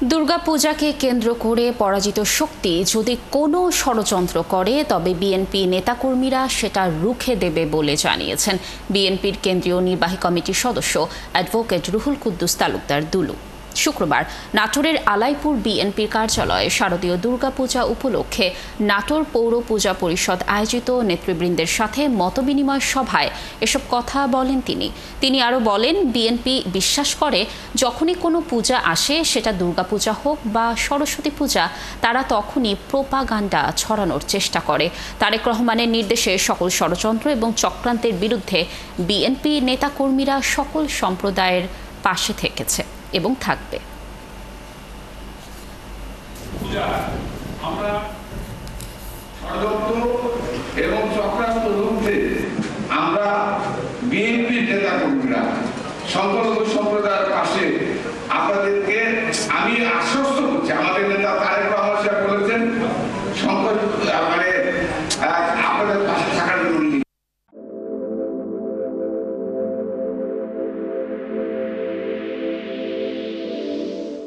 দুর্গাপূজাকে কেন্দ্র করে পরাজিত শক্তি যদি কোনো ষড়যন্ত্র করে তবে বিএনপি নেতাকর্মীরা সেটা রুখে দেবে বলে জানিয়েছেন বিএনপির কেন্দ্রীয় নির্বাহী কমিটির সদস্য অ্যাডভোকেট রুহুল কুদ্দুস তালুকদার দুলু। শুক্রবার নাটোরের আলাইপুর বিএনপির কার্যালয়ে শারদীয় দুর্গাপূজা উপলক্ষে নাটোর পৌর পূজা পরিষদ আয়োজিত নেতৃবৃন্দের সাথে মতবিনিময় সভায় এসব কথা বলেন তিনি আরও বলেন, বিএনপি বিশ্বাস করে যখনই কোনো পূজা আসে, সেটা দুর্গাপূজা হোক বা সরস্বতী পূজা, তারা তখনই প্রোপাগান্ডা ছড়ানোর চেষ্টা করে। তারেক রহমানের নির্দেশে সকল ষড়যন্ত্র এবং চক্রান্তের বিরুদ্ধে বিএনপি নেতাকর্মীরা সকল সম্প্রদায়ের পাশে থেকেছে এবং থাকবে। আমরা ষড়যন্ত্র এবং চক্রান্ত রুখতে আমরা বিএনপির নেতাকর্মীরা সংখ্যালঘু সম্প্রদায়ের পাশে আপনাদেরকে আমি আশ্বস্ত করছি। আমাদের নেতা তারেক রহমান সাহেব বলেছেন